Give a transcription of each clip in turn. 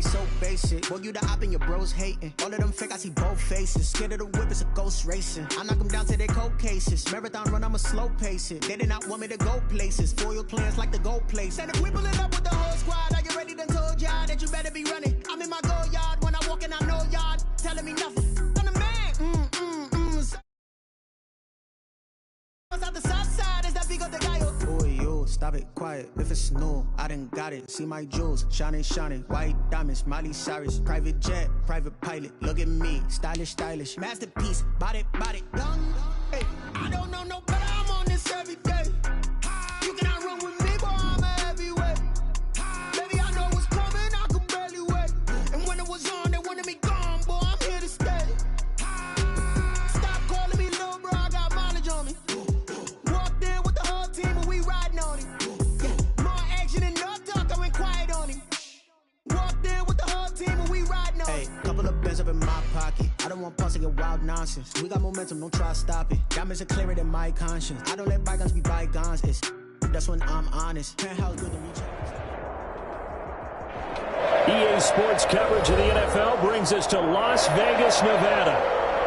so basic. Boy, you the op and your bros hating. All of them fake, I see both faces. Scared of the whip, it's a ghost racing. I knock them down to their cold cases. Marathon run, I'ma slow pace it. They did not want me to go places. Foil plans like the gold place. And if we pull it up with the whole squad, are you ready? Done told y'all that you better be running. I'm in my go yard. When I walk in, I know y'all telling me nothing. I'm the man. Out the south side, is that big of the guy? Oh, yo, stop it, quiet. If it's new, I done got it. See my jewels, shining, shining. White diamonds, Miley Cyrus. Private jet, private pilot. Look at me, stylish, stylish. Masterpiece, body, young. Hey, I don't know no better. I'm on this every day. You cannot run with me, boy. I'm a heavyweight. Baby, I know what's coming. I could barely wait. And when it was on, they wanted me gone, boy. I'm here to stay. Stop calling me little bro. I got mileage on me. Hey, couple of bands up in my pocket. I don't want pulse to get wild nonsense. We got momentum, don't try to stop it. Diamonds are clearer than my conscience. I don't let bygones be bygones. That's when I'm honest. Penthouse good to reach out. EA Sports coverage of the NFL brings us to Las Vegas, Nevada.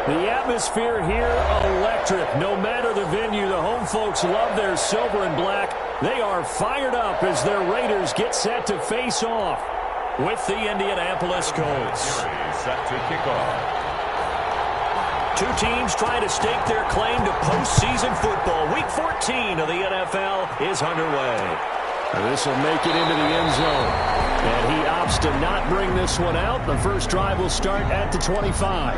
The atmosphere here, electric. No matter the venue, the home folks love their silver and black. They are fired up as their Raiders get set to face off with the Indianapolis Colts. Set to kick off. Two teams trying to stake their claim to postseason football. Week 14 of the NFL is underway. This will make it into the end zone. And he opts to not bring this one out. The first drive will start at the 25.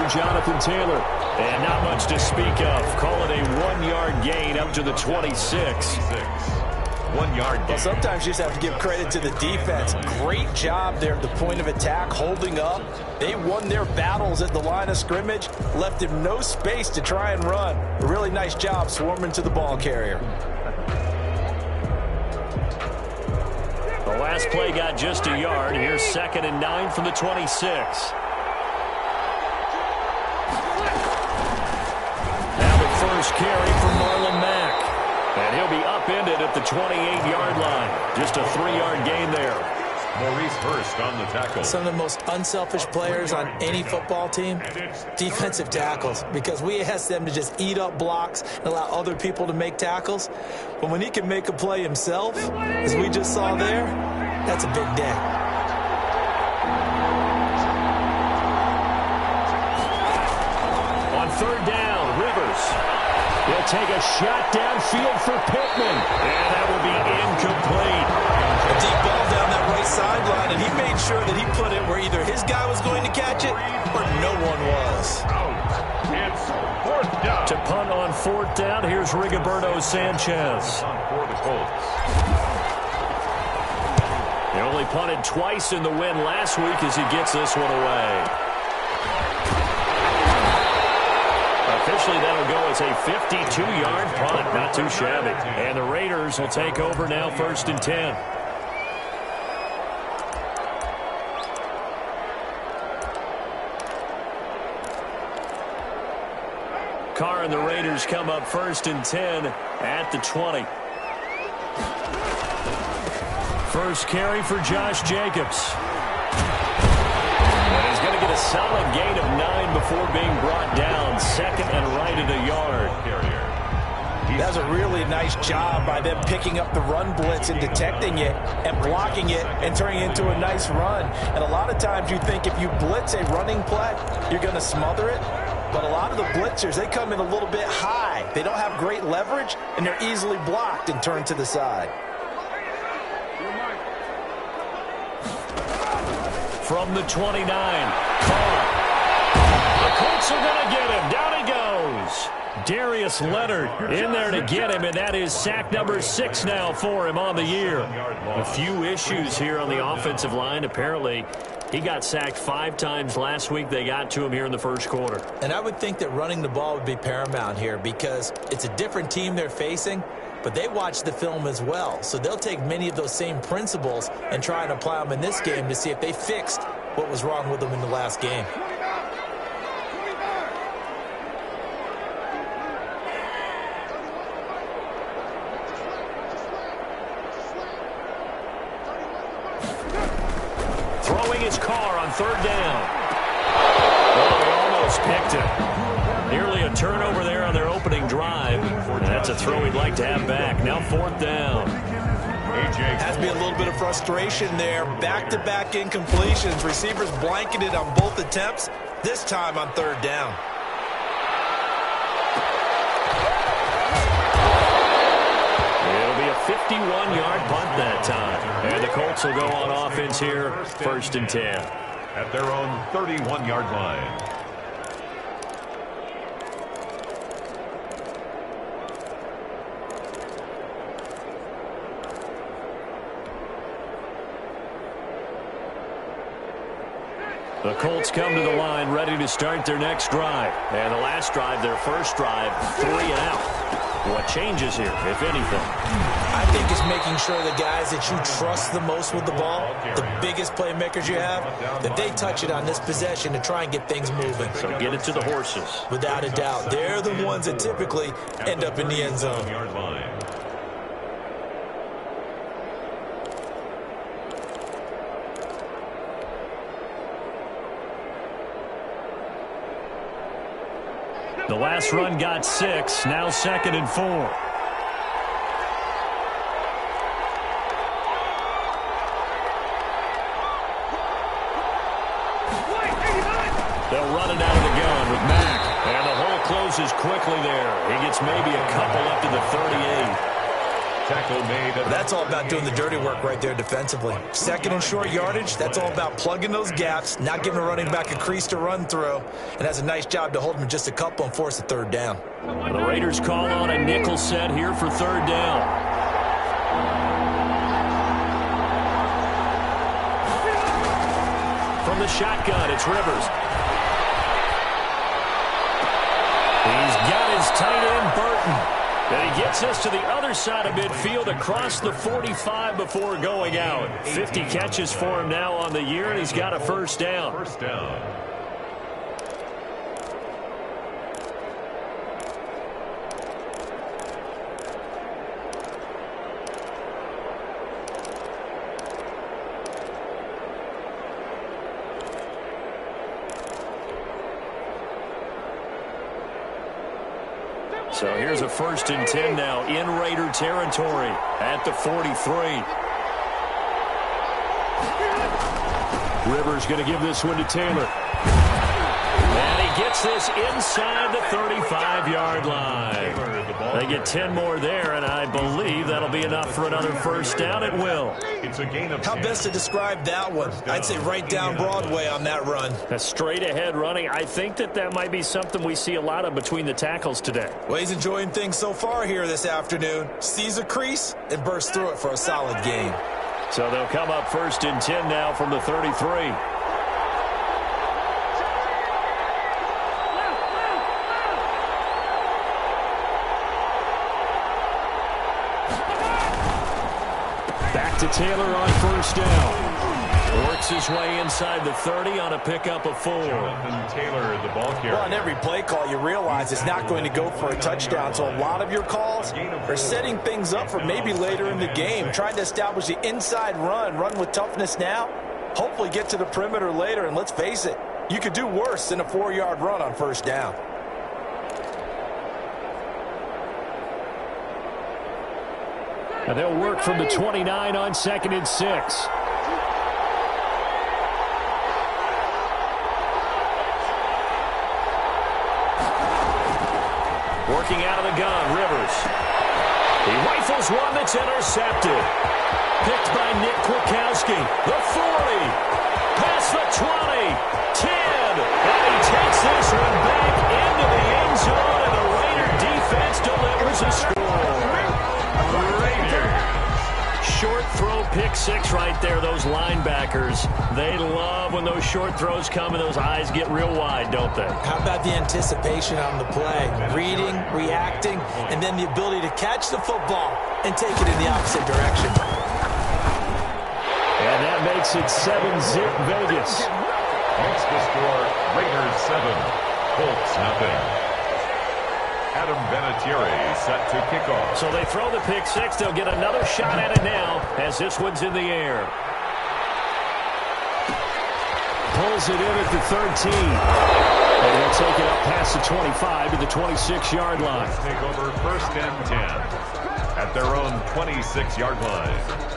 Jonathan Taylor, and not much to speak of. Call it a 1-yard gain up to the 26. 1 yard gain. Well, sometimes you just have to give credit to the defense. Great job there at the point of attack, holding up. They won their battles at the line of scrimmage, left him no space to try and run. A really nice job swarming to the ball carrier. The last play got just a yard. Here's 2nd and 9 from the 26. First carry for Marlon Mack. And he'll be upended at the 28-yard line. Just a 3-yard gain there. Maurice Hurst on the tackle. Some of the most unselfish players on any football team, defensive tackles, because we ask them to just eat up blocks and allow other people to make tackles. But when he can make a play himself, as we just saw there, that's a big day. On 3rd down, Rivers. He'll take a shot downfield for Pittman. And that will be incomplete. A deep ball down that right sideline, and he made sure that he put it where either his guy was going to catch it or no one was. It's 4th down. To punt on 4th down, here's Rigoberto Sanchez. For the Colts. He only punted twice in the win last week as he gets this one away. Officially, that'll go as a 52-yard punt. Not too shabby. And the Raiders will take over now, 1st and 10. Carr and the Raiders come up 1st and 10 at the 20. First carry for Josh Jacobs. And he's going to get a solid gain of 9 before being brought down. 2nd and right at a yard. That's a really nice job by them picking up the run blitz and detecting it and blocking it and turning it into a nice run. And a lot of times you think if you blitz a running play, you're going to smother it. But a lot of the blitzers, they come in a little bit high. They don't have great leverage, and they're easily blocked and turned to the side. From the 29, Carr. The Colts are going to get him. Down he goes. Darius Leonard in there to get him, and that is sack number 6 now for him on the year. A few issues here on the offensive line. Apparently, he got sacked 5 times last week. They got to him here in the first quarter. And I would think that running the ball would be paramount here because it's a different team they're facing, but they watch the film as well. So they'll take many of those same principles and try and apply them in this game to see if they fixed what was wrong with them in the last game. Throwing his car on 3rd down. Oh, he almost picked it. Nearly a turnover there on their opening drive. That's a throw he'd like to have back. Now 4th down. Has to be a little bit of frustration there. Back-to-back incompletions. Receivers blanketed on both attempts, this time on 3rd down. It'll be a 51-yard punt that time. And the Colts will go on offense here, 1st and 10. At their own 31-yard line. The Colts come to the line ready to start their next drive. And the last drive, their first drive, 3 and out. What changes here, if anything? I think it's making sure the guys that you trust the most with the ball, the biggest playmakers you have, that they touch it on this possession to try and get things moving. So get it to the horses. Without a doubt. They're the ones that typically end up in the end zone. The last run got 6, now 2nd and 4. They'll run it out of the gun with Mack. And the hole closes quickly there. He gets maybe a couple up to the 38. Tackle made. That's all about doing the dirty work right there defensively. 2nd and short yardage, that's all about plugging those gaps, not giving a running back a crease to run through, and has a nice job to hold him just a couple and force a 3rd down. The Raiders call on a nickel set here for 3rd down. From the shotgun, it's Rivers. He's got his tight end, Burton. And he gets us to the other side of midfield across the 45 before going out. 50 catches for him now on the year, and he's got a 1st down. 1st down. So here's a 1st and 10 now in Raider territory at the 43. Rivers going to give this one to Taylor. And he gets this inside the 35-yard line. They get 10 more there, and I believe that'll be enough for another 1st down. It will. It's a gain of 10. How best to describe that one? I'd say right down Broadway on that run. A straight-ahead running. I think that might be something we see a lot of between the tackles today. Well, he's enjoying things so far here this afternoon. Sees a crease and bursts through it for a solid gain. So they'll come up 1st and 10 now from the 33. To Taylor on 1st down. Works his way inside the 30 on a pickup of 4. Jonathan Taylor, the ball carrier. Well, on every play call, you realize it's not going to go for a touchdown. So a lot of your calls are setting things up for maybe later in the game, trying to establish the inside run with toughness now, hopefully get to the perimeter later. And let's face it, you could do worse than a 4-yard run on 1st down. And they'll work from the 29 on 2nd and 6. Working out of the gun, Rivers. He rifles one that's intercepted. Picked by Nick Kwiatkowski. The 40. Past the 20. 10. And he takes this one back into the end zone, and the Raider 6 right there, those linebackers. They love when those short throws come and those eyes get real wide, don't they? How about the anticipation on the play? Reading, reacting, and then the ability to catch the football and take it in the opposite direction. And that makes it 7-zip Vegas. Makes the score Raiders 7, Colts nothing. Adam Vinatieri set to kick off. So they throw the pick 6. They'll get another shot at it now as this one's in the air. Pulls it in at the 13. And he'll take it up past the 25 to the 26-yard line. Let's take over 1st and 10 at their own 26-yard line.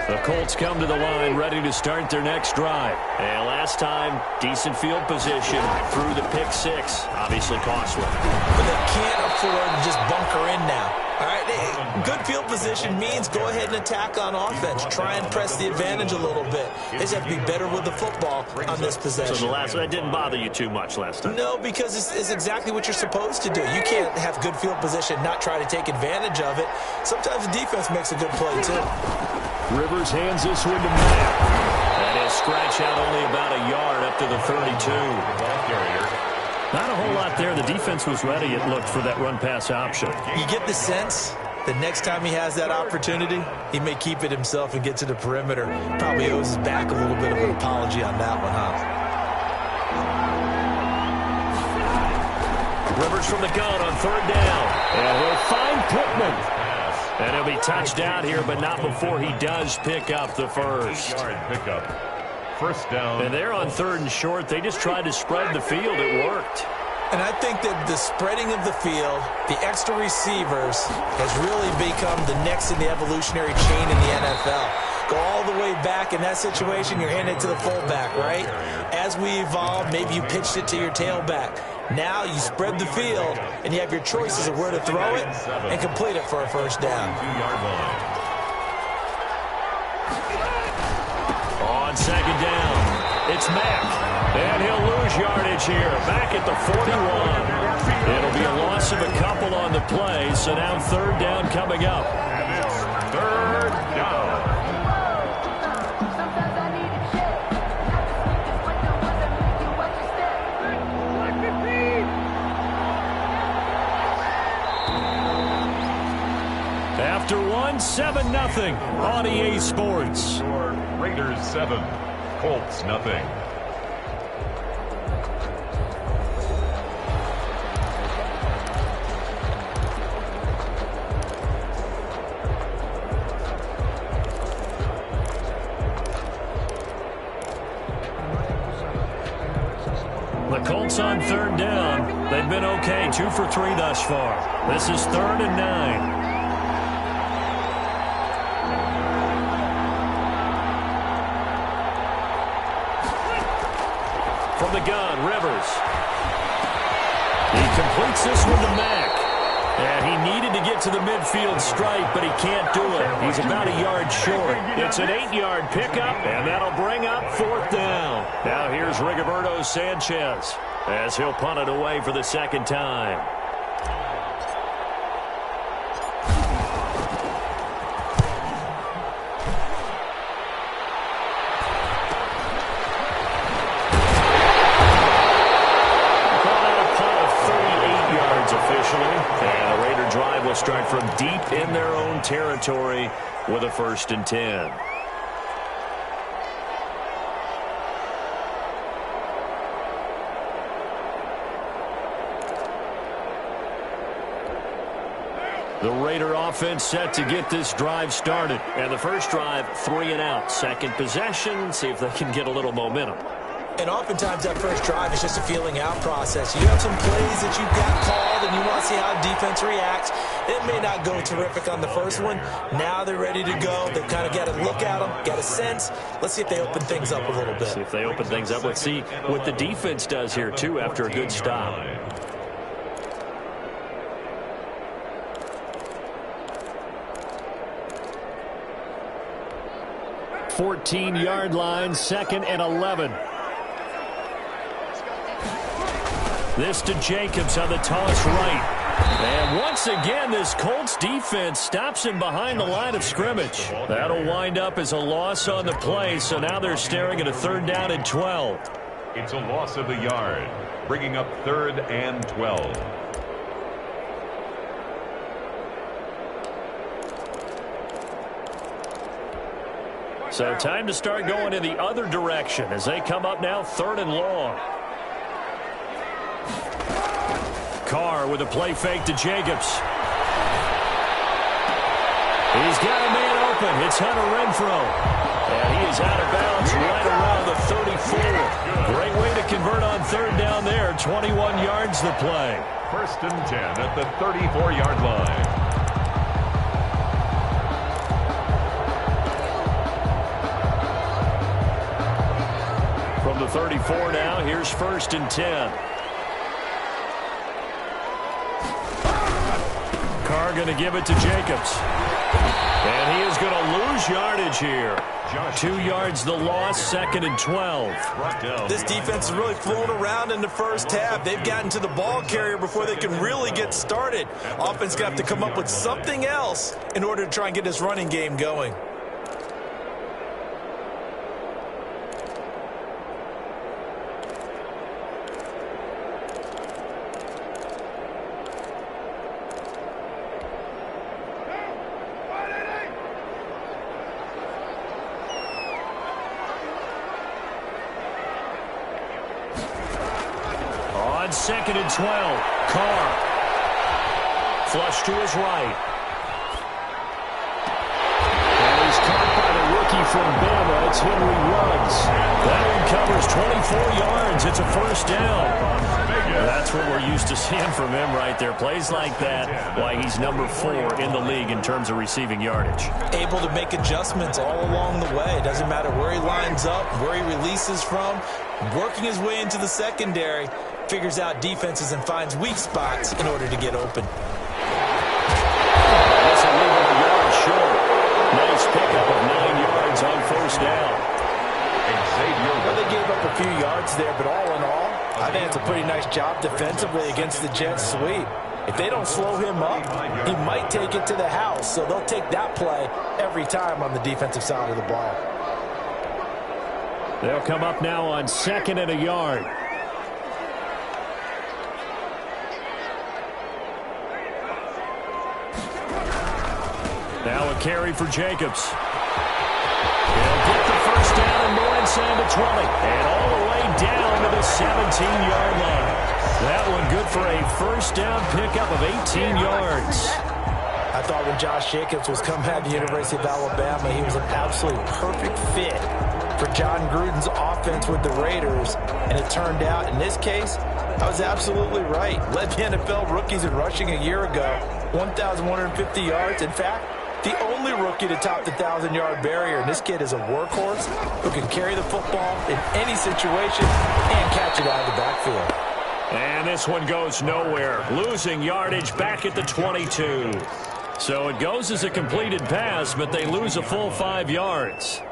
The Colts come to the line ready to start their next drive. And last time, decent field position through the pick 6. Obviously costly. But they can't afford to just bunker in now. All right, good field position means go ahead and attack on offense. Try and press the advantage a little bit. They just have to be better with the football on this possession. So the last one, that didn't bother you too much last time? No, because it's exactly what you're supposed to do. You can't have good field position, not try to take advantage of it. Sometimes the defense makes a good play, too. Rivers hands this one to Matt. And he'll scratch out only about a yard up to the 32. Not a whole lot there. The defense was ready, it looked, for that run-pass option. You get the sense that next time he has that opportunity, he may keep it himself and get to the perimeter. Probably owes his back a little bit of an apology on that one, huh? Rivers from the gun on 3rd down. And he'll find Pittman. And he'll be touched out here, but not before he does pick up the first. 8-yard pickup. 1st down. And they're on 3rd and short. They just tried to spread the field. It worked. And I think that the spreading of the field, the extra receivers, has really become the next in the evolutionary chain in the NFL. Go all the way back in that situation, you're handing it to the fullback, right? As we evolve, maybe you pitched it to your tailback. Now you spread the field, and you have your choices of where to throw it and complete it for a 1st down. 2-yard line. On 2nd down, it's Mack. And he'll lose yardage here, back at the 41. It'll be a loss of a couple on the play, so now 3rd down coming up. And it's 3rd down. After 7-0 on EA Sports. Raiders 7, Colts nothing. The Colts on 3rd down. They've been okay, 2 for 3 thus far. This is 3rd and 9. From the gun, Rivers. He completes this one to Mack. And he needed to get to the midfield stripe, but he can't do it. He's about a yard short. It's an 8-yard pickup, and that'll bring up 4th down. Now here's Rigoberto Sanchez as he'll punt it away for the 2nd time. And the Raider drive will start from deep in their own territory with a 1st and 10. The Raider offense set to get this drive started. And the first drive, 3 and out. Second possession, see if they can get a little momentum. And oftentimes that first drive is just a feeling out process. You have some plays that you've got called and you want to see how defense reacts. It may not go terrific on the first one. Now they're ready to go. They've kind of got to look at them, get a sense. Let's see if they open things up a little bit. See if they open things up. Let's see what the defense does here, too, after a good stop. 14-yard line, 2nd and 11. This to Jacobs on the toss right. And once again, this Colts defense stops him behind the line of scrimmage. That'll wind up as a loss on the play, so now they're staring at a 3rd down and 12. It's a loss of a yard, bringing up 3rd and 12. So time to start going in the other direction as they come up now 3rd and long. Carr with a play fake to Jacobs. He's got a man open. It's Hunter Renfrow. And he is out of bounds right around the 34. Great way to convert on 3rd down there. 21 yards the play. 1st and 10 at the 34-yard line. From the 34 now, here's 1st and 10. Carr going to give it to Jacobs. And he is going to lose yardage here. 2 yards the loss, 2nd and 12. This defense is really flown around in the first half. They've gotten to the ball carrier before they can really get started. Offense got to come up with something else in order to try and get this running game going. On 2nd and 12, Carr. Flush to his right. And he's caught by the rookie from Bama. It's Henry Ruggs. That one covers 24 yards. It's a 1st down. That's what we're used to seeing from him right there. Plays like that, why he's number 4 in the league in terms of receiving yardage. Able to make adjustments all along the way. It doesn't matter where he lines up, where he releases from. Working his way into the secondary, figures out defenses and finds weak spots in order to get open. That's a leave him a yard short. Nice pickup of 9 yards on 1st down. Well, they gave up a few yards there, but all in all, I think it's a pretty nice job defensively against the Jets sweep. If they don't slow him up, he might take it to the house, so they'll take that play every time on the defensive side of the ball. They'll come up now on 2nd and a yard. Now a carry for Jacobs. He'll get the 1st down and more inside the 20. And all the way down to the 17-yard line. That one good for a 1st down pickup of 18 yards. I thought when Josh Jacobs was coming out of the University of Alabama, he was an absolutely perfect fit for John Gruden's offense with the Raiders. And it turned out, in this case, I was absolutely right. Led the NFL rookies in rushing a year ago. 1,150 yards. In fact, the only rookie to top the 1,000-yard barrier. And this kid is a workhorse who can carry the football in any situation and catch it out of the backfield. And this one goes nowhere. Losing yardage back at the 22. So it goes as a completed pass, but they lose a full 5 yards.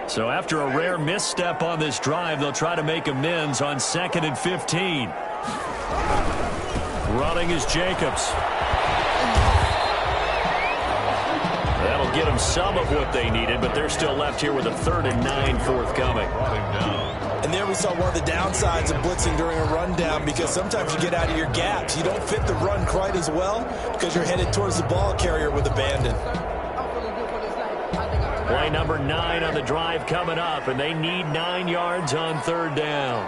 So after a rare misstep on this drive, they'll try to make amends on 2nd and 15. Running is Jacobs. That'll get them some of what they needed, but they're still left here with a 3rd and 9 forthcoming. And there we saw one of the downsides of blitzing during a rundown, because sometimes you get out of your gaps. You don't fit the run quite as well because you're headed towards the ball carrier with abandon. Play number 9 on the drive coming up, and they need 9 yards on 3rd down.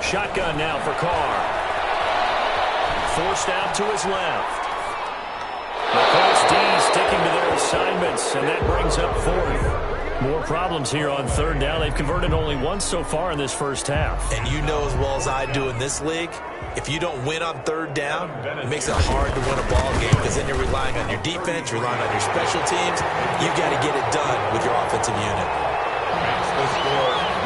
Shotgun now for Carr. Forced out to his left. The Colts D sticking to their assignments, and that brings up 4th. More problems here on third down. They've converted only once so far in this first half. And you know as well as I do in this league, if you don't win on third down, it makes it hard to win a ball game because then you're relying on your defense, you're relying on your special teams. You got to get it done with your offensive unit.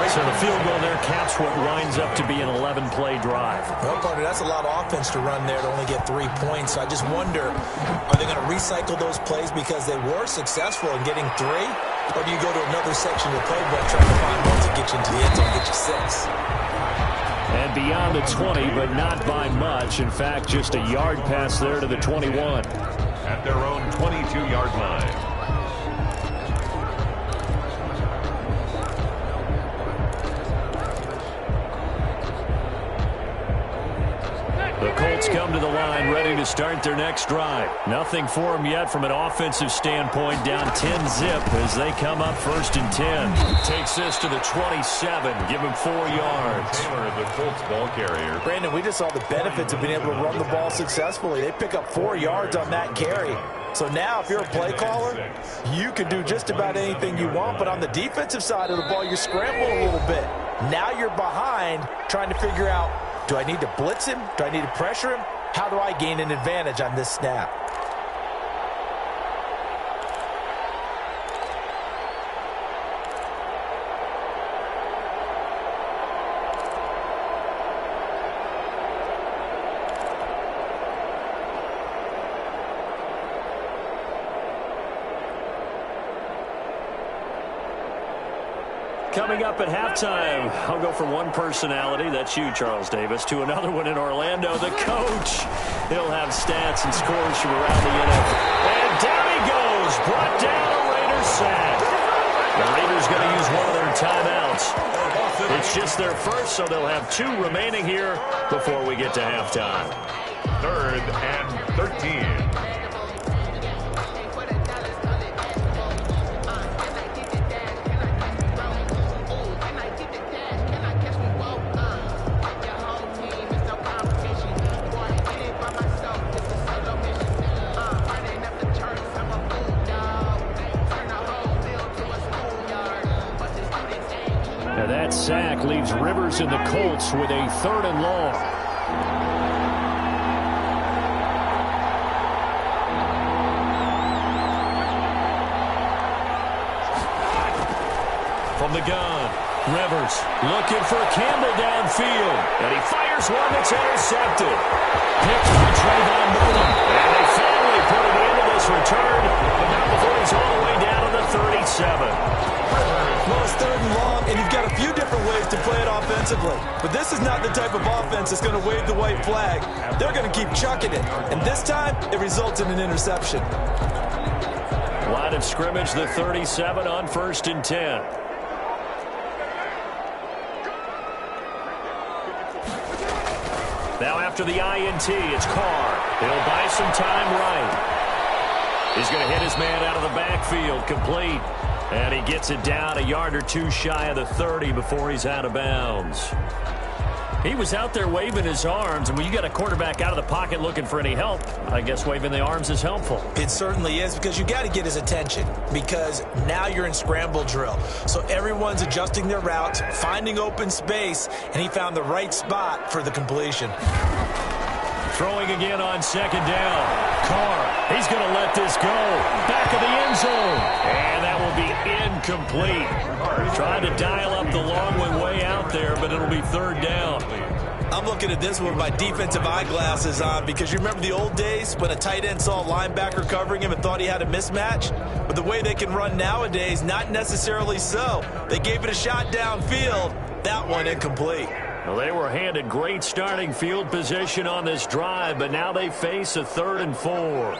So the field goal there caps what winds up to be an 11-play drive. Well, partner, that's a lot of offense to run there to only get 3 points. So I just wonder, are they going to recycle those plays because they were successful in getting 3? Or do you go to another section of the playbook trying to find ones that get you into the end zone and get you 6? And beyond the 20, but not by much. In fact, just a yard pass there to the 21. At their own 22-yard line. The Colts come to the line ready to start their next drive. Nothing for them yet from an offensive standpoint. Down 10-zip as they come up 1st and 10. Takes this to the 27. Give him 4 yards. Taylor, the Colts ball carrier. Brandon, we just saw the benefits of being able to run the ball successfully. They pick up 4 yards on that carry. So now if you're a play caller, you can do just about anything you want. But on the defensive side of the ball, you're scrambling a little bit. Now you're behind trying to figure out, do I need to blitz him? Do I need to pressure him? How do I gain an advantage on this snap? Coming up at halftime, I'll go from one personality, that's you, Charles Davis, to another one in Orlando, the coach. He'll have stats and scores from around the NFL. And down he goes, brought down a Raiders sack. The Raiders going to use one of their timeouts. It's just their first, so they'll have 2 remaining here before we get to halftime. 3rd and 13. That sack leaves Rivers and the Colts with a 3rd and long. From the gun, Rivers looking for Campbell downfield. And he fires one that's intercepted. Picked by Trayvon Mullen. And they finally put it into this return. But not before he's all the way down to the 37. Well, it's 3rd and long, and you've got a few different ways to play it offensively. But this is not the type of offense that's going to wave the white flag. They're going to keep chucking it. And this time, it results in an interception. Line of scrimmage, the 37 on 1st and 10. Now after the INT, it's Carr. He'll buy some time right. He's going to hit his man out of the backfield, complete. And he gets it down a yard or 2 shy of the 30 before he's out of bounds. He was out there waving his arms, and when you got a quarterback out of the pocket looking for any help, I guess waving the arms is helpful. It certainly is, because you got to get his attention, because now you're in scramble drill. So everyone's adjusting their routes, finding open space, and he found the right spot for the completion. Throwing again on 2nd down. Carr, he's going to let this go. Back of the end zone. And that will be incomplete. Trying to dial up the long one way out there, but it'll be 3rd down. I'm looking at this one with my defensive eyeglasses on, because you remember the old days when a tight end saw a linebacker covering him and thought he had a mismatch? But the way they can run nowadays, not necessarily so. They gave it a shot downfield. That one incomplete. Well, they were handed great starting field position on this drive, but now they face a 3rd and 4.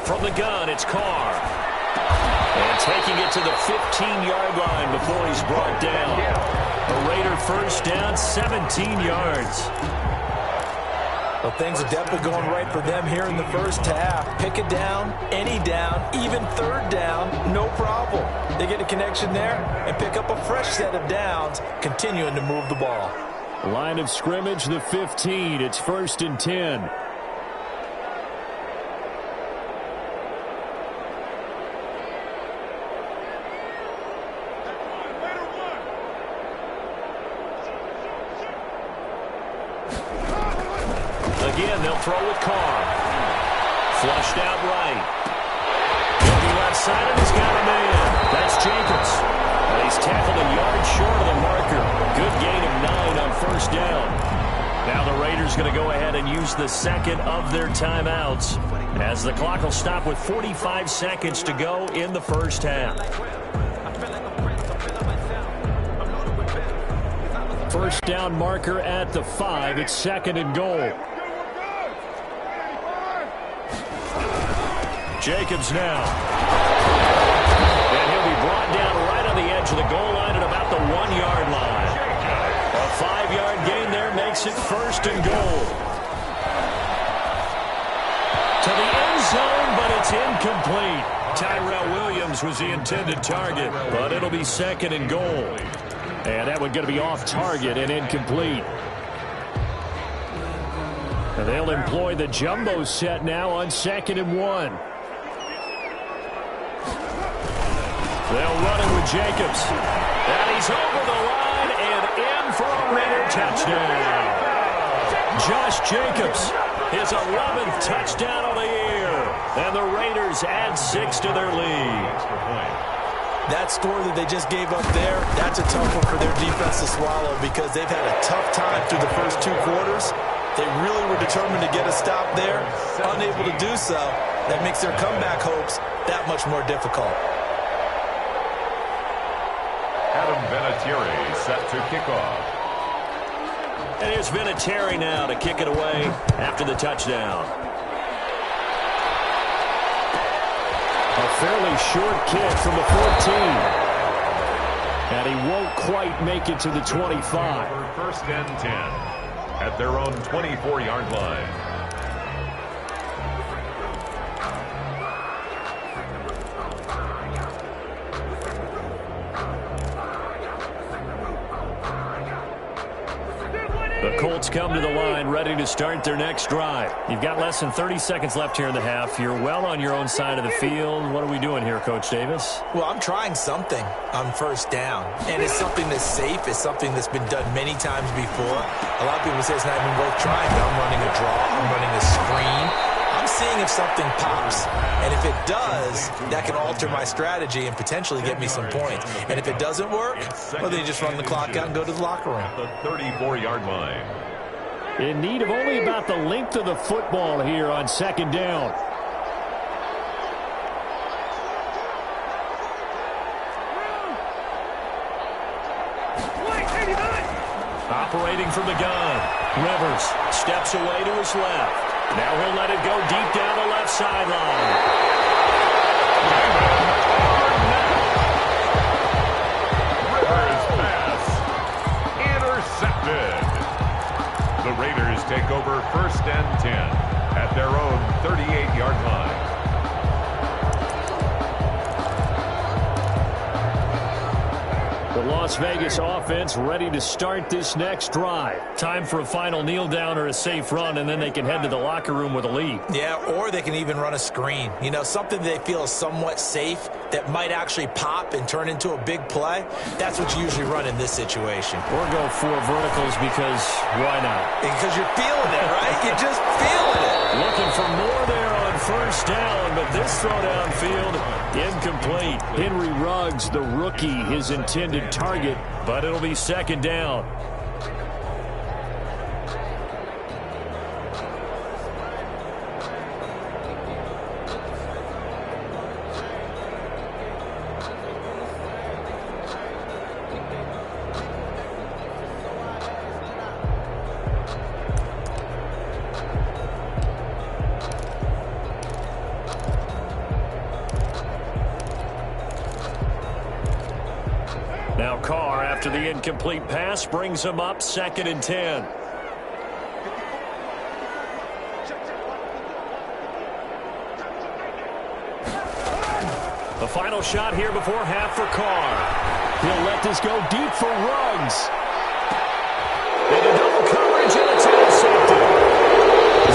From the gun, it's Carr. And taking it to the 15-yard line before he's brought down. A Raider 1st down, 17 yards. Well, things are definitely going right for them here in the first half. Pick it down, any down, even 3rd down, no problem. They get a connection there and pick up a fresh set of downs, continuing to move the ball. Line of scrimmage, the 15. It's 1st and 10. They'll throw with Carr. Flushed out right. Looking left side, and he's got a man. That's Jacobs. And he's tackled a yard short of the marker. Good gain of 9 on first down. Now the Raiders going to go ahead and use the second of their timeouts, as the clock will stop with 45 seconds to go in the first half. First down marker at the 5. It's 2nd and goal. Jacobs now. And he'll be brought down right on the edge of the goal line at about the 1-yard line. A 5-yard gain there makes it 1st and goal. To the end zone, but it's incomplete. Tyrell Williams was the intended target, but it'll be 2nd and goal. And that one going to be off target and incomplete. And they'll employ the jumbo set now on 2nd and 1. They'll run it with Jacobs. And he's over the line and in for a Raider touchdown. Josh Jacobs, his 11th touchdown of the year. And the Raiders add 6 to their lead. That score that they just gave up there, that's a tough one for their defense to swallow, because they've had a tough time through the first 2 quarters. They really were determined to get a stop there. Unable to do so, that makes their comeback hopes that much more difficult. Adam Vinatieri set to kick off. And here's Vinatieri now to kick it away after the touchdown. A fairly short kick from the 14. And he won't quite make it to the 25. First and 10 at their own 24-yard line. The Colts come to the line ready to start their next drive. You've got less than 30 seconds left here in the half. You're well on your own side of the field. What are we doing here, Coach Davis? Well, I'm trying something on first down. And it's something that's safe. It's something that's been done many times before. A lot of people say it's not even worth trying. But I'm running a draw. I'm running a screen. I'm seeing if something pops. And if it does, that can alter my strategy and potentially get me some points. And if it doesn't work, well, then you just run the clock out and go to the locker room. The 34-yard line. In need of only about the length of the football here on 2nd down. Operating from the gun. Rivers steps away to his left. Now he'll let it go deep down the left sideline. Rivers pass intercepted. The Raiders take over 1st and 10 at their own 38-yard line. The Las Vegas offense ready to start this next drive. Time for a final kneel down or a safe run, and then they can head to the locker room with a lead. Yeah, or they can even run a screen. You know, something they feel is somewhat safe that might actually pop and turn into a big play. That's what you usually run in this situation. Or go 4 verticals, because why not? Because you're feeling it, right? You're just feeling it. Looking for more there on first down, but this throw downfield incomplete. Henry Ruggs, the rookie, his intended target, but it'll be 2nd down. Now Carr, after the incomplete pass, brings him up 2nd and 10. The final shot here before half for Carr. He'll let this go deep for Ruggs. And a double coverage, and it's intercepted.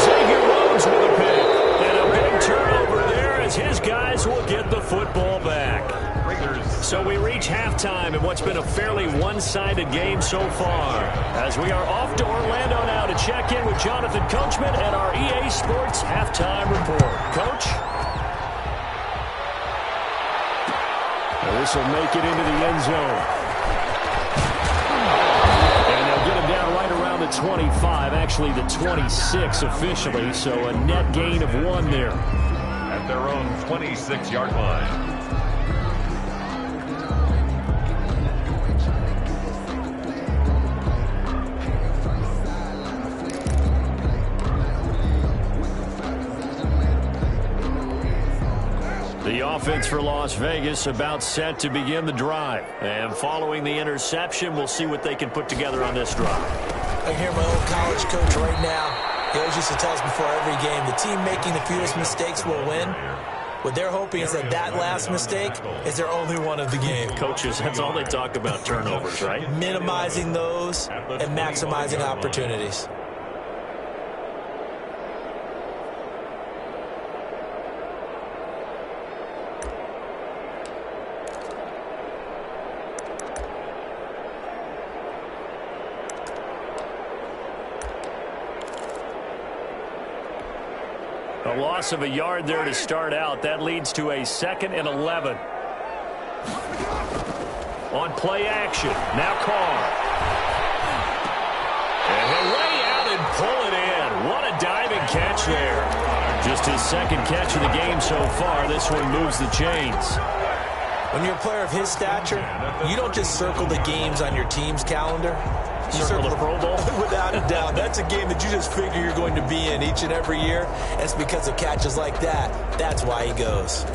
Xavier Rhodes with a pick. And a big turnover there as his guys will get the football back. So we reach halftime in what's been a fairly one-sided game so far. As we are off to Orlando now to check in with Jonathan Coachman and our EA Sports Halftime Report. Coach? This will make it into the end zone. And they'll get him down right around the 25, actually the 26 officially, so a net gain of 1 there. At their own 26-yard line. The offense for Las Vegas about set to begin the drive. And following the interception, we'll see what they can put together on this drive. I hear my old college coach right now. He always used to tell us before every game, the team making the fewest mistakes will win. What they're hoping is that last mistake is their only one of the game. Coaches, that's all they talk about, turnovers, right? Minimizing those and maximizing opportunities. A loss of a yard there to start out. That leads to a 2nd and 11. On play action. Now Carr. And he'll lay out and pull it in. What a diving catch there. Just his 2nd catch of the game so far. This one moves the chains. When you're a player of his stature, you don't just circle the games on your team's calendar. You circle the Pro Bowl? Without a doubt. That's a game that you just figure you're going to be in each and every year. It's because of catches like that. That's why he goes.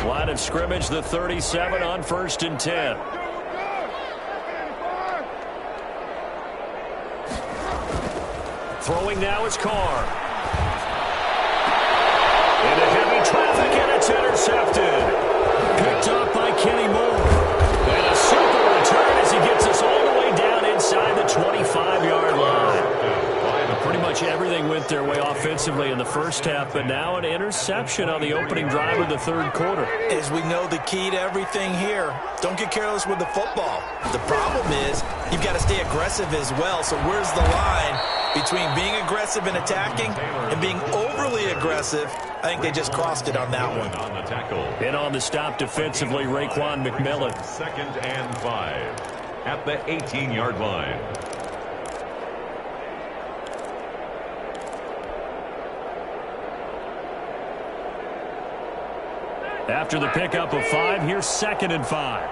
Line of scrimmage, the 37 on 1st and 10. Throwing now is Carr. Into heavy traffic, and it's intercepted. Picked up by Kenny Moore. And a super return as he gets us all the way down inside the 25-yard line. Pretty much everything went their way offensively in the first half, but now an interception on the opening drive of the 3rd quarter. As we know, the key to everything here, don't get careless with the football. The problem is you've got to stay aggressive as well, so where's the line between being aggressive and attacking and being overly aggressive? I think they just crossed it on that one. On the tackle. And on the stop defensively, Raekwon McMillan. 2nd and 5 at the 18-yard line. After the pickup of 5, here's 2nd and 5.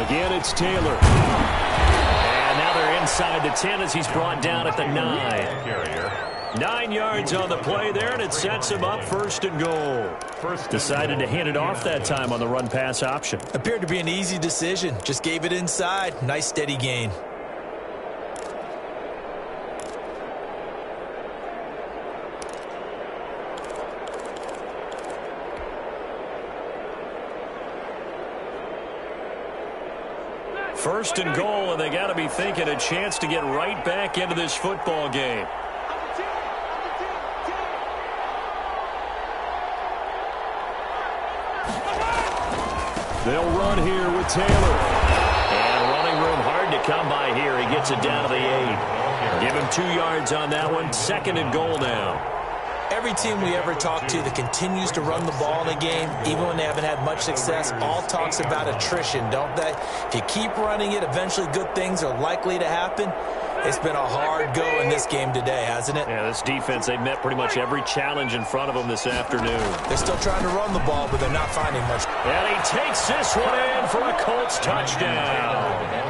Again, it's Taylor. And now they're inside the 10 as he's brought down at the 9. 9 yards on the play there, and it sets him up 1st and goal. Decided to hand it off that time on the run-pass option. Appeared to be an easy decision. Just gave it inside. Nice steady gain. First and goal, and they got to be thinking a chance to get right back into this football game. They'll run here with Taylor. And running room hard to come by here. He gets it down to the 8. Give him 2 yards on that one. 2nd and goal now. Every team we ever talk to that continues to run the ball in a game, even when they haven't had much success, all talks about attrition, don't they? If you keep running it, eventually good things are likely to happen. It's been a hard go in this game today, hasn't it? Yeah, this defense, they've met pretty much every challenge in front of them this afternoon. They're still trying to run the ball, but they're not finding much. And he takes this one in for a Colts touchdown.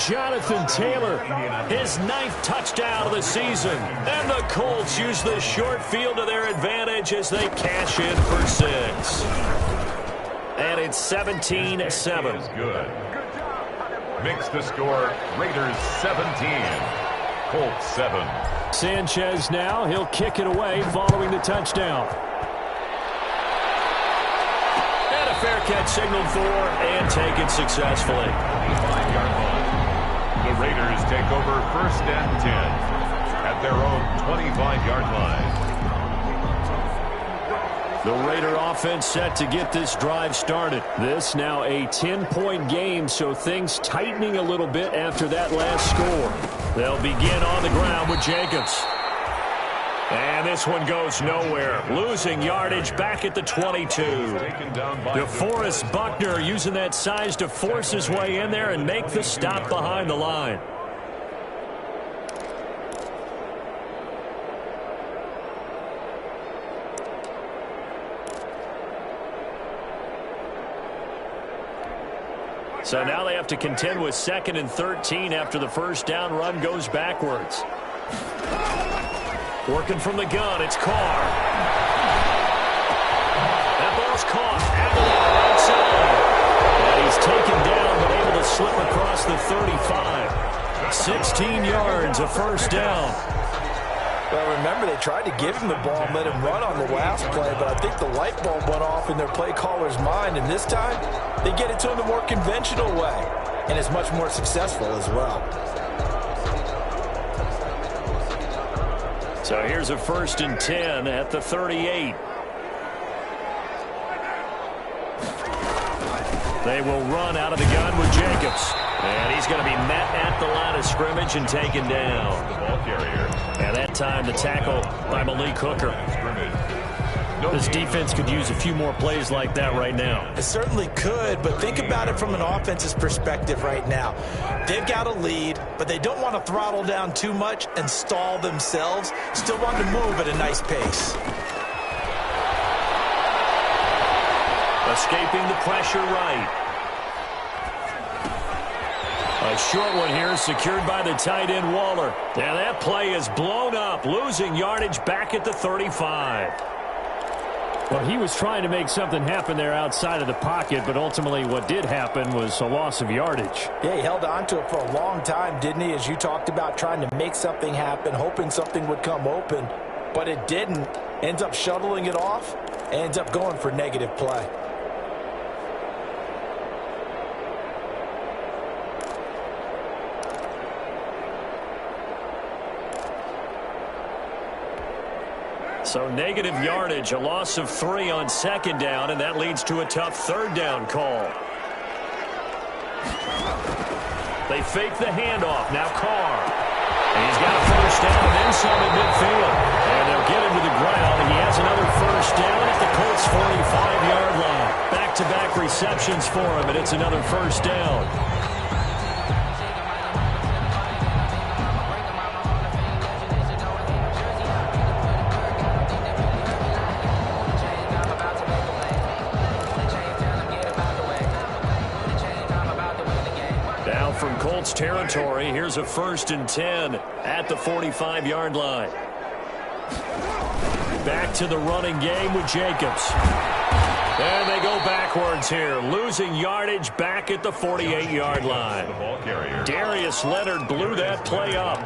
Jonathan Taylor, his 9th touchdown of the season. And the Colts use the short field to their advantage as they cash in for 6. And it's 17-7. Good. Makes the score Raiders 17, Colts 7. Sanchez now, he'll kick it away following the touchdown. And a fair catch signaled for and taken successfully. 25-yard line. The Raiders take over 1st and 10 at their own 25-yard line. The Raider offense set to get this drive started. This now a 10-point game, so things tightening a little bit after that last score. They'll begin on the ground with Jacobs. And this one goes nowhere. Losing yardage back at the 22. DeForest Buckner using that size to force his way in there and make the stop behind the line. So now they have to contend with 2nd and 13 after the first down run goes backwards. Working from the gun, it's Carr. That ball's caught out of the right side. And he's taken down but able to slip across the 35. 16 yards, a first down. Well, remember, they tried to give him the ball and let him run on the last play, but I think the light bulb went off in their play caller's mind, and this time they get it to him the more conventional way, and it's much more successful as well. So here's a 1st and 10 at the 38. They will run out of the gun with Jacobs. And he's going to be met at the line of scrimmage and taken down. The ball carrier. And that time the tackle by Malik Hooker. This defense could use a few more plays like that right now. It certainly could, but think about it from an offense's perspective right now. They've got a lead, but they don't want to throttle down too much and stall themselves. Still want to move at a nice pace. Escaping the pressure right. A short one here secured by the tight end Waller. And that play is blown up, losing yardage back at the 35. Well, he was trying to make something happen there outside of the pocket, but ultimately what did happen was a loss of yardage. Yeah, he held on to it for a long time, didn't he? As you talked about, trying to make something happen, hoping something would come open, but it didn't. Ends up shuttling it off, ends up going for negative play. So negative yardage, a loss of 3 on 2nd down, and that leads to a tough 3rd down call. They fake the handoff. Now Carr. And he's got a first down and then some at midfield. And they'll get him to the ground, and he has another first down at the Colts' 45-yard line. Back-to-back receptions for him, and it's another first down. From Colts territory, here's a 1st and 10 at the 45-yard line. Back to the running game with Jacobs. And they go backwards here, losing yardage back at the 48-yard line. Darius Leonard blew that play up.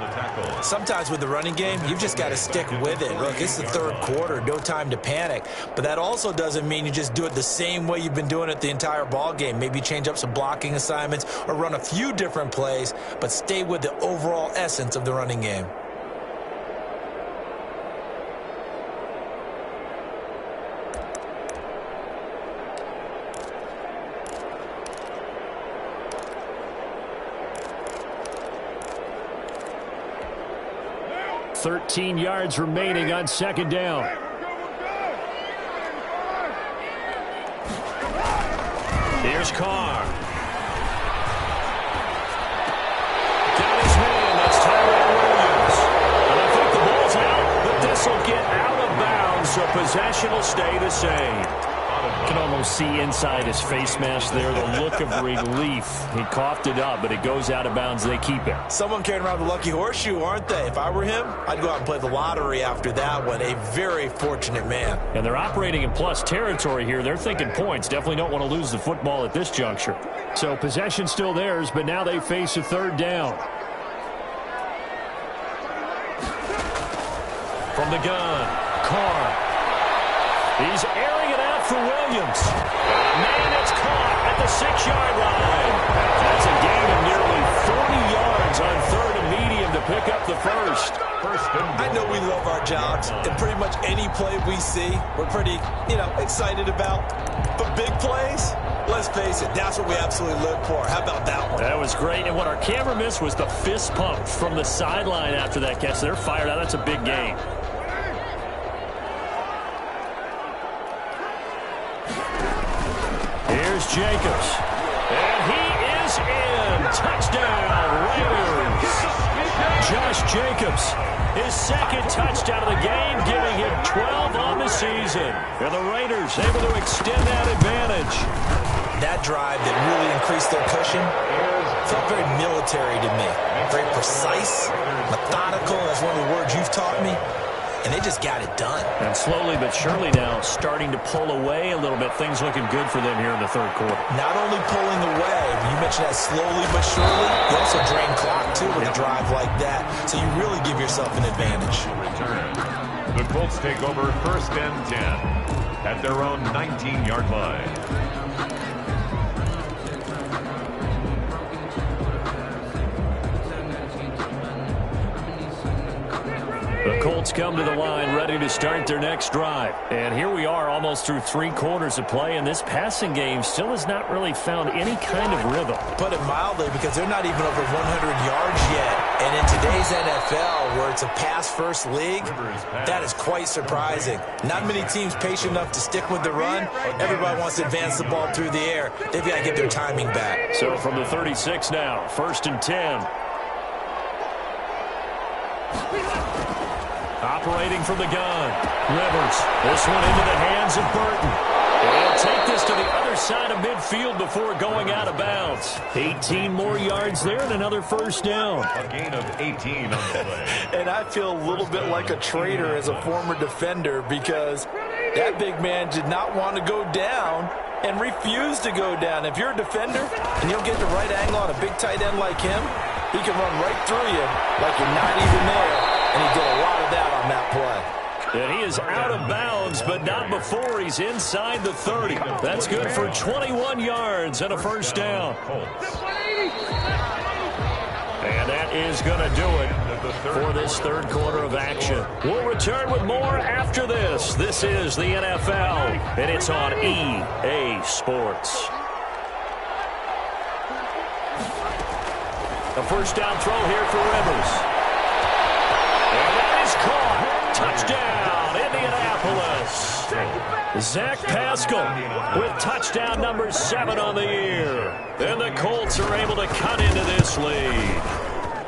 Sometimes with the running game, you've just got to stick with it. Look, it's the 3rd quarter, no time to panic. But that also doesn't mean you just do it the same way you've been doing it the entire ball game. Maybe change up some blocking assignments or run a few different plays, but stay with the overall essence of the running game. $13 yards remaining on 2nd down. Here's Carr. Got his man. That's Tyrell Williams. And I think the ball's out, but this will get out of bounds, so possession will stay the same. You can almost see inside his face mask there the look of relief. He coughed it up, but it goes out of bounds. They keep it. Someone carrying around the lucky horseshoe, aren't they? If I were him, I'd go out and play the lottery after that one. A very fortunate man. And they're operating in plus territory here. They're thinking points. Definitely don't want to lose the football at this juncture. So possession still theirs, but now they face a 3rd down. From the gun, Carr. He's airing it out for Williams. Man, it's caught at the 6-yard line. That's a gain of nearly 40 yards on 3rd and medium to pick up the first. First and I know we love our jobs, and pretty much any play we see, we're pretty, excited about. But big plays, let's face it, that's what we absolutely live for. How about that one? That was great, and what our camera missed was the fist pump from the sideline after that catch. They're fired out. That's a big gain. Here's Jacobs, and he is in. Touchdown, Raiders. Josh Jacobs, his second touchdown of the game, giving him 12 on the season. And the Raiders able to extend that advantage. That drive that really increased their cushion felt very military to me. Very precise, methodical, that's one of the words you've taught me. And they just got it done. And slowly but surely now starting to pull away a little bit. Things looking good for them here in the third quarter. Not only pulling away, you mentioned that slowly but surely, you also drain clock too with a drive like that. So you really give yourself an advantage. the Colts take over first and 10 at their own 19-yard line. The Colts come to the line ready to start their next drive. And here we are almost through 3 quarters of play, and this passing game still has not really found any kind of rhythm. Put it mildly, because they're not even over 100 yards yet. And in today's NFL, where it's a pass-first league, that is quite surprising. Not many teams patient enough to stick with the run. Everybody wants to advance the ball through the air. They've got to get their timing back. So from the 36 now, first and 10. Operating from the gun, Rivers. This one into the hands of Burton. He'll take this to the other side of midfield before going out of bounds. 18 more yards there and another first down. A gain of 18 on the play. And I feel a little bit like a traitor as a former defender, because that big man did not want to go down and refused to go down. If you're a defender and you'll get the right angle on a big tight end like him, he can run right through you like you're not even there. And he did a lot of that on that play. And he is out of bounds, but not before he's inside the 30. That's good for 21 yards and a first down. And that is going to do it for this third quarter of action. We'll return with more after this. This is the NFL, and it's on EA Sports. A first down throw here for Rivers. And that is caught. Touchdown, Indianapolis. Zach Pascal with touchdown number 7 on the year. And the Colts are able to cut into this lead.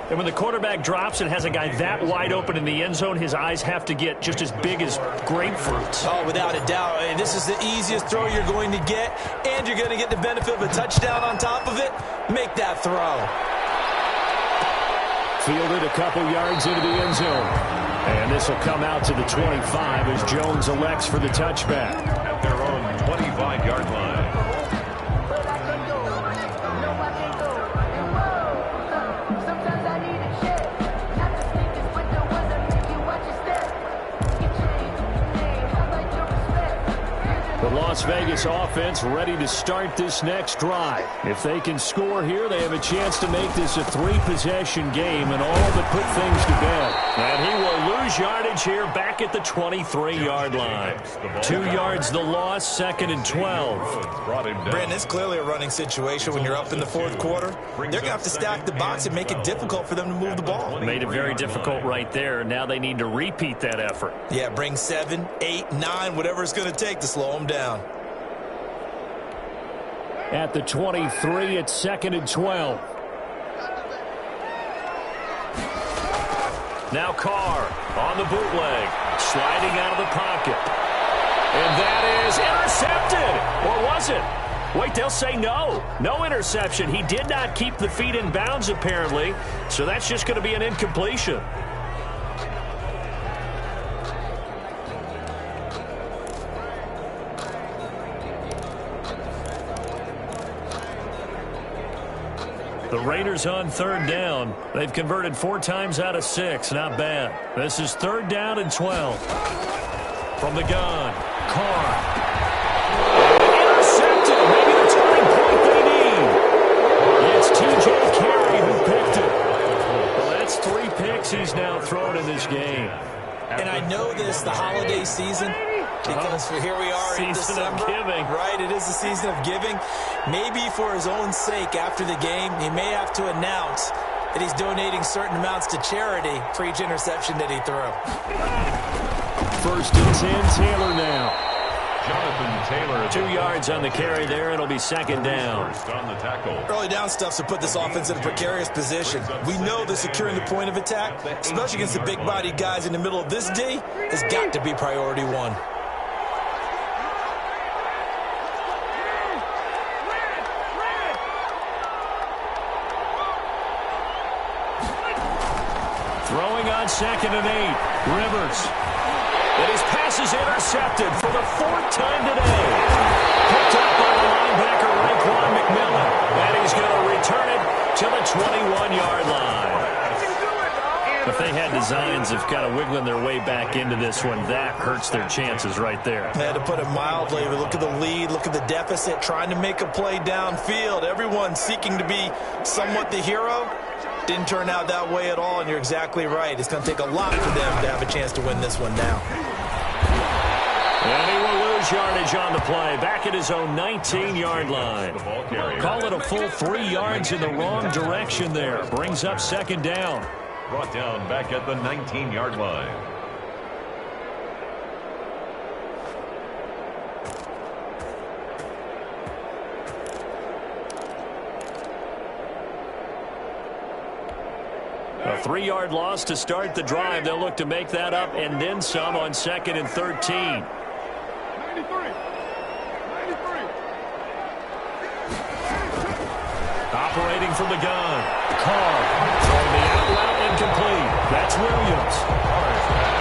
And when the quarterback drops and has a guy that wide open in the end zone, his eyes have to get just as big as grapefruits. Oh, without a doubt. And this is the easiest throw you're going to get, and you're going to get the benefit of a touchdown on top of it. Make that throw. Fielded a couple yards into the end zone. And this will come out to the 25 as Jones elects for the touchback. At their own 25-yard line. The Las Vegas offense ready to start this next drive. If they can score here, they have a chance to make this a 3-possession game and all but put things to bed. And he will lose yardage here back at the 23-yard line. 2 yards the loss, second and 12. Brandon, it's clearly a running situation when you're up in the fourth quarter. They're going to have to stack the box and make it difficult for them to move the ball. Made it very difficult right there. Now they need to repeat that effort. Yeah, bring 7, 8, 9, whatever it's going to take to slow them down. At the 23, it's second and 12. Now Carr on the bootleg, sliding out of the pocket. And that is intercepted. Or was it? Wait, they'll say no. No interception. He did not keep the feet in bounds, apparently. So that's just going to be an incompletion. The Raiders on third down. They've converted 4 times out of 6. Not bad. This is third down and 12. From the gun, Carr. Intercepted. Maybe the turning point they need. It's T.J. Carey who picked it. Well, that's 3 picks 6 he's now thrown in this game. And I know this, the holiday season, because here we are in December. Season of giving. Right, it is the season of giving. Maybe for his own sake after the game, he may have to announce that he's donating certain amounts to charity for each interception that he threw. 1st and 10, Taylor now. Jonathan Taylor. 2 yards on the carry there. It'll be 2nd down. First on the tackle. Early down stuff to put this offense in a precarious position. We know that securing the point of attack, especially against the big-bodied guys in the middle of this D, has got to be priority one. Throwing on 2nd and 8. Rivers. And his pass is intercepted for the 4th time today. Picked up by the linebacker, Raekwon McMillan. And he's going to return it to the 21-yard line. If they had designs of kind of wiggling their way back into this one, that hurts their chances right there. Had to put it mildly. Look at the lead, look at the deficit, trying to make a play downfield. Everyone seeking to be somewhat the hero. Didn't turn out that way at all, and you're exactly right. It's going to take a lot for them to have a chance to win this one now. And he will lose yardage on the play, back at his own 19-yard line. Call it a full 3 yards in the wrong direction there. Brings up 2nd down. Brought down back at the 19-yard line. A 3-yard loss to start the drive. They'll look to make that up and then some on 2nd and 13. Operating from the gun. Carr throwing the out route incomplete. That's Williams.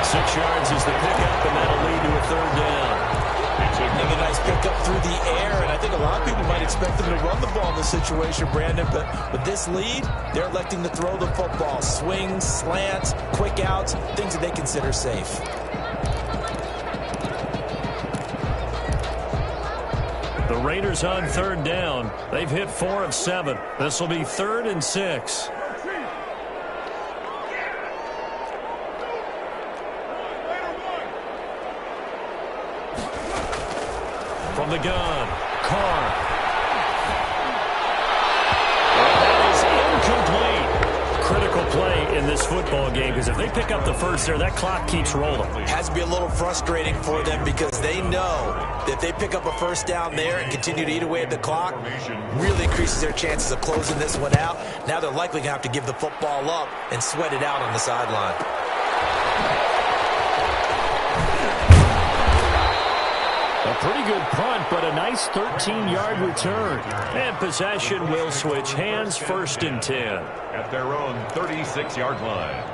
6 yards is the pickup, and that'll lead to a 3rd down. Making a nice pickup through the air, and I think a lot of people might expect them to run the ball in this situation, Brandon, but with this lead, they're electing to throw the football. Swings, slants, quick outs, things that they consider safe. The Raiders on 3rd down. They've hit 4 of 7. This will be 3rd and 6. From the gun, Carr. That is incomplete. Critical play in this football game, because if they pick up the first there, that clock keeps rolling. It has to be a little frustrating for them because they know that if they pick up a first down there and continue to eat away at the clock, really increases their chances of closing this one out. Now they're likely going to have to give the football up and sweat it out on the sideline. A pretty good punt, but a nice 13-yard return. And possession will switch hands, 1st and 10. At their own 36-yard line.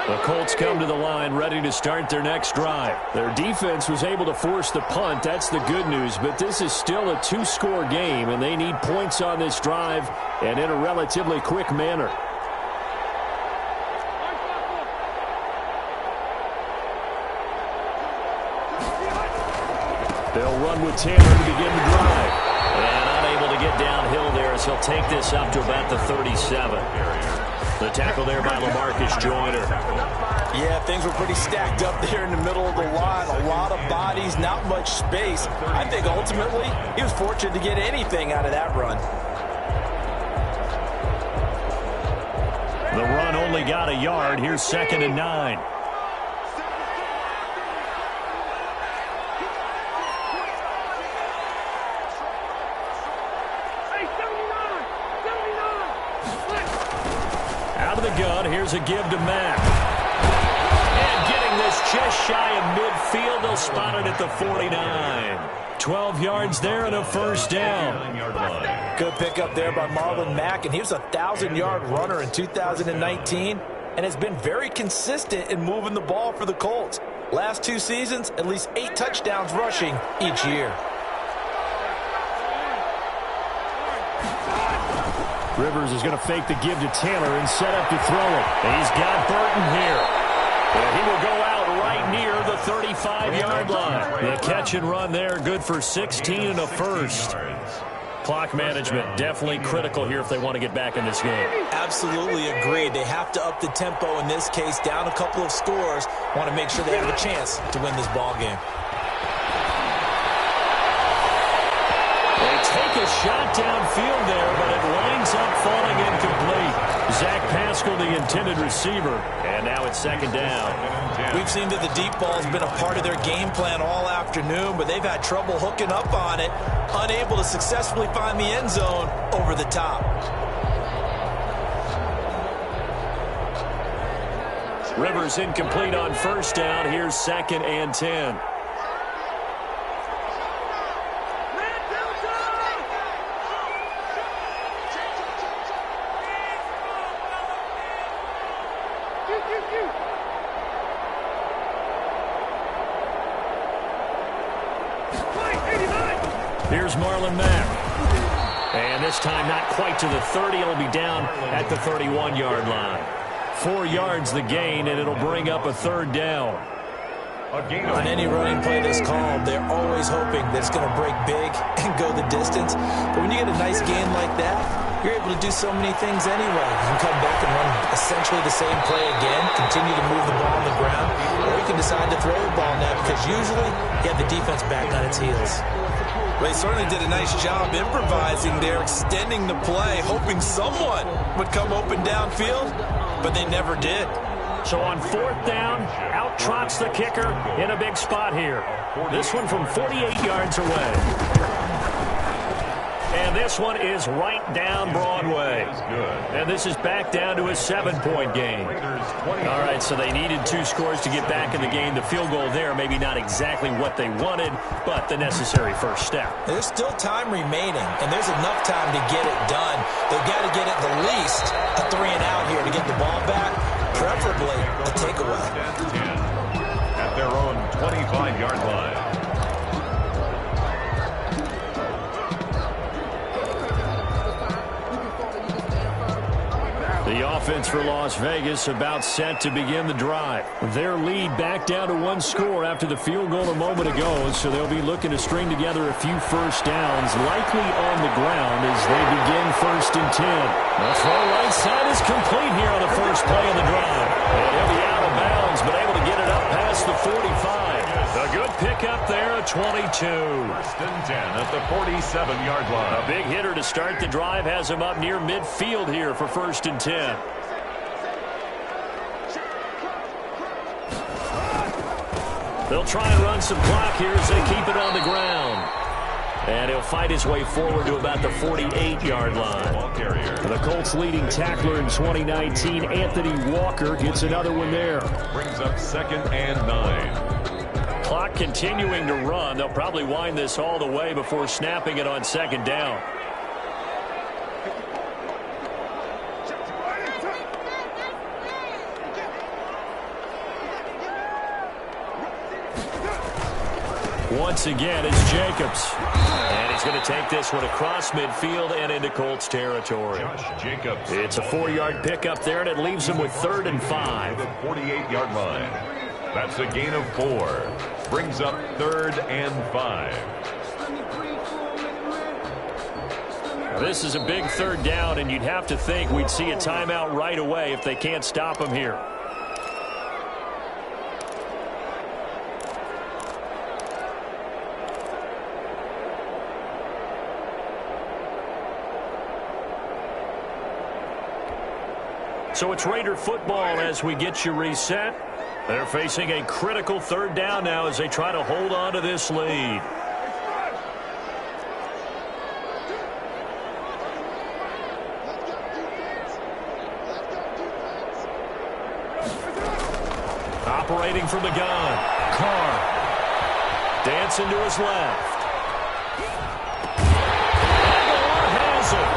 The Colts come to the line ready to start their next drive. Their defense was able to force the punt. That's the good news. But this is still a 2-score game, and they need points on this drive and in a relatively quick manner. They'll run with Taylor to begin the drive. And unable to get downhill there as he'll take this up to about the 37. The tackle there by LaMarcus Joyner. Yeah, things were pretty stacked up there in the middle of the line. A lot of bodies, not much space. I think ultimately he was fortunate to get anything out of that run. The run only got a yard. Here's 2nd and 9. Gun. Here's a give to Mack. And getting this just shy of midfield. They'll spot it at the 49. 12 yards there and a 1st down. Good pickup there by Marlon Mack, and he was a 1,000-yard runner in 2019 and has been very consistent in moving the ball for the Colts. Last 2 seasons, at least 8 touchdowns rushing each year. Rivers is going to fake the give to Taylor and set up to throw it. And he's got Burton here. And he will go out right near the 35-yard line. The catch and run there, good for 16 and a first. Clock management definitely critical here if they want to get back in this game. Absolutely agreed. They have to up the tempo in this case, down a couple of scores. Want to make sure they have a chance to win this ball game. They take a shot downfield there, but it winds up falling incomplete. Zach Pascal, the intended receiver, and now it's second down. We've seen that the deep ball has been a part of their game plan all afternoon, but they've had trouble hooking up on it, unable to successfully find the end zone over the top. Rivers incomplete on first down. Here's second and 10. Here's Marlon Mack. And this time not quite to the 30. It'll be down at the 31-yard line. 4 yards the gain, and it'll bring up a third down. On any running play that's called, they're always hoping that it's going to break big and go the distance. But when you get a nice gain like that, you're able to do so many things anyway. You can come back and run essentially the same play again, continue to move the ball on the ground, or you can decide to throw the ball now because usually you have the defense back on its heels. Well, they certainly did a nice job improvising there, extending the play, hoping someone would come open downfield, but they never did. So on fourth down, out trots the kicker in a big spot here. This one from 48 yards away. And this one is right down Broadway. And this is back down to a 7-point game. All right, so they needed 2 scores to get back in the game. The field goal there, maybe not exactly what they wanted, but the necessary first step. There's still time remaining, and there's enough time to get it done. They've got to get at the least a 3-and-out here to get the ball back, preferably a takeaway. At their own 25-yard line. The offense for Las Vegas about set to begin the drive. Their lead back down to 1 score after the field goal a moment ago, so they'll be looking to string together a few first downs, likely on the ground as they begin 1st and 10. The throw right side is complete here on the first play of the drive. And he'll be out of bounds, but able to get it up past the 45. A good pickup there at 22. 1st and 10 at the 47-yard line. A big hitter to start the drive has him up near midfield here for 1st and 10. They'll try and run some clock here as they keep it on the ground. And he'll fight his way forward to about the 48-yard line. The Colts leading tackler in 2019, Anthony Walker, gets another one there. Brings up 2nd and 9. Clock continuing to run. They'll probably wind this all the way before snapping it on 2nd down. Once again, it's Jacobs. And he's going to take this one across midfield and into Colts territory. Josh Jacobs. It's a 4-yard pickup there, and it leaves him with 3rd and 5. The 48-yard line. That's a gain of 4. Brings up 3rd and 5. This is a big 3rd down, and you'd have to think we'd see a timeout right away if they can't stop him here. So it's Raider football as we get you reset. They're facing a critical 3rd down now as they try to hold on to this lead. Operating from the gun. Carr. Dancing to his left. Has it.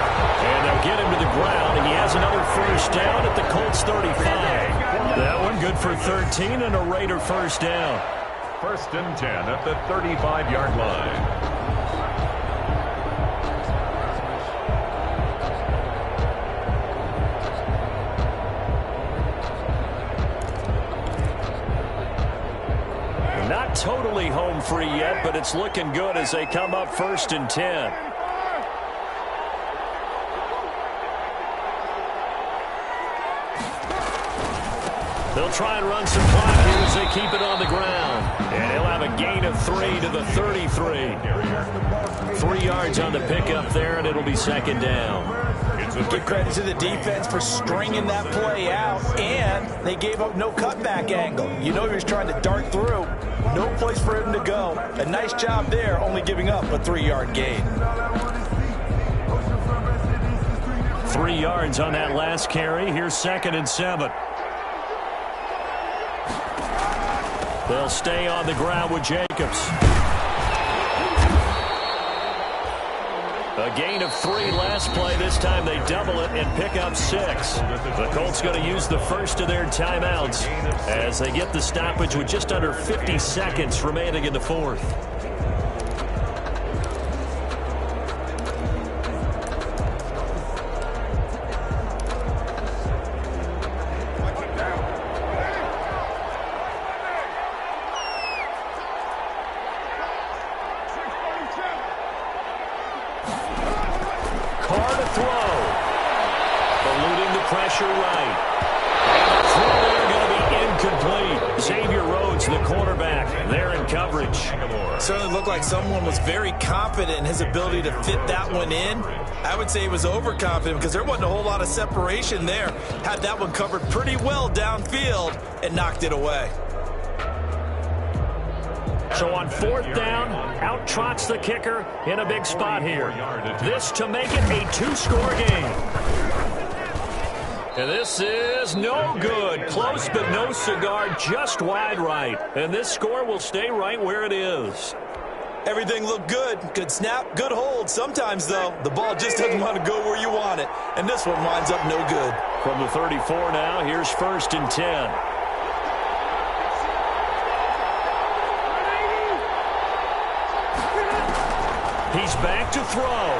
And they'll get him to the ground, and he has another 1st down at the Colts 35. That one good for 13 and a Raider 1st down. 1st and 10 at the 35-yard line. totally home free yet, but it's looking good as they come up 1st and 10. They'll try and run some clock here as they keep it on the ground. And he'll have a gain of 3 to the 33. 3 yards on the pickup there, and it'll be 2nd down. Give credit to the defense for stringing that play out, and they gave up no cutback angle. You know he was trying to dart through. No place for him to go. A nice job there, only giving up a 3-yard gain. 3 yards on that last carry. Here's 2nd and 7. They'll stay on the ground with Jacobs. A gain of 3 last play. This time they double it and pick up 6. The Colts going to use the first of their timeouts as they get the stoppage with just under 50 seconds remaining in the 4th. Certainly looked like someone was very confident in his ability to fit that one in. I would say he was overconfident because there wasn't a whole lot of separation there. Had that one covered pretty well downfield and knocked it away. So on 4th down, out trots the kicker in a big spot here. This to make it a 2-score game. And this is no good. Close but no cigar, just wide right. And this score will stay right where it is. Everything looked good. Good snap, good hold. Sometimes, though, the ball just doesn't want to go where you want it. And this one winds up no good. From the 34 now, here's 1st and 10. He's back to throw.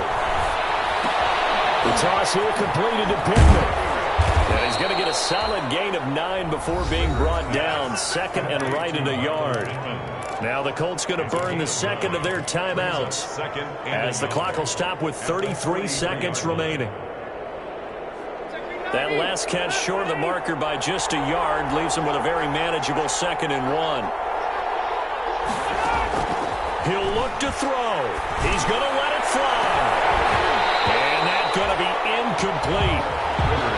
The toss here completed to Pittman. And he's going to get a solid gain of 9 before being brought down. 2nd and right at a yard. Now the Colts going to burn the 2nd of their timeouts as the clock will stop with 33 seconds remaining. That last catch short of the marker by just a yard leaves him with a very manageable 2nd and 1. He'll look to throw. He's going to let it fly. And that's going to be incomplete.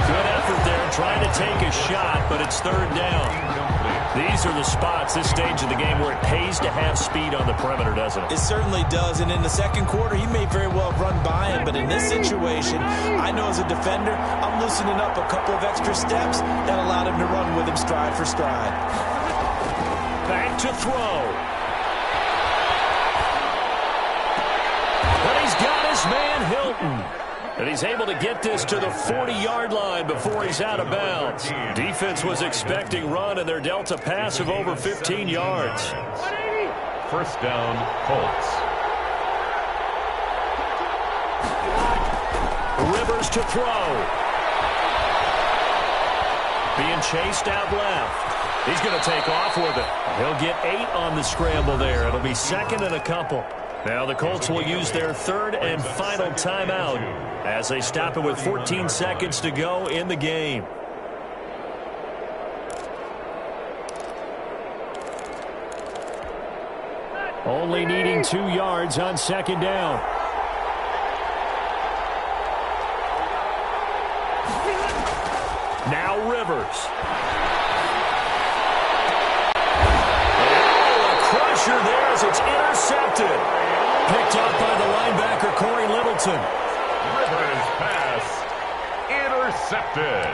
Good effort there trying to take a shot, but it's 3rd down. These are the spots, this stage of the game, where it pays to have speed on the perimeter, doesn't it? It certainly does, and in the 2nd quarter, he may very well run by him, but in this situation, I know as a defender, I'm loosening up a couple of extra steps that allowed him to run with him stride for stride. Back to throw. But he's got his man Hilton. And he's able to get this to the 40-yard line before he's out of bounds. Defense was expecting run, and they're dealt a pass of over 15 yards. 1st down, Colts. Rivers to throw. Being chased out left. He's going to take off with it. He'll get 8 on the scramble there. It'll be 2nd and a couple. Now the Colts will use their 3rd and final timeout as they stop it with 14 seconds to go in the game. Only needing 2 yards on 2nd down. Now Rivers. Oh, a crusher there as it's intercepted. Picked up by the linebacker, Corey Littleton. Rivers pass intercepted.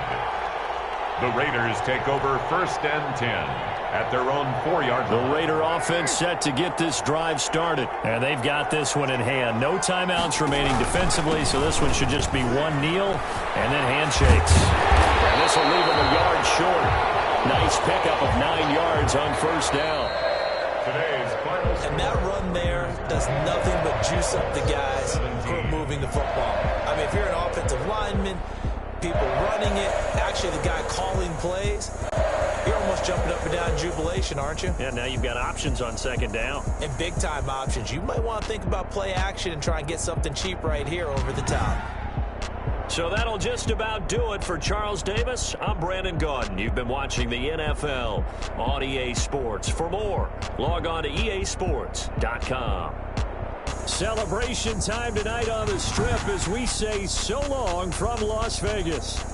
The Raiders take over 1st and 10 at their own 4-yard line. The Raider offense set to get this drive started. And they've got this one in hand. No timeouts remaining defensively, so this one should just be one kneel and then handshakes. And this will leave them a yard short. Nice pickup of 9 yards on 1st down. And that run there does nothing but juice up the guys who are moving the football. I mean, if you're an offensive lineman, people running it, actually the guy calling plays, you're almost jumping up and down in jubilation, aren't you? Yeah, now you've got options on second down. And big-time options. You might want to think about play action and try and get something cheap right here over the top. So that'll just about do it for Charles Davis. I'm Brandon Gaudin. You've been watching the NFL on EA Sports. For more, log on to easports.com. Celebration time tonight on the Strip as we say so long from Las Vegas.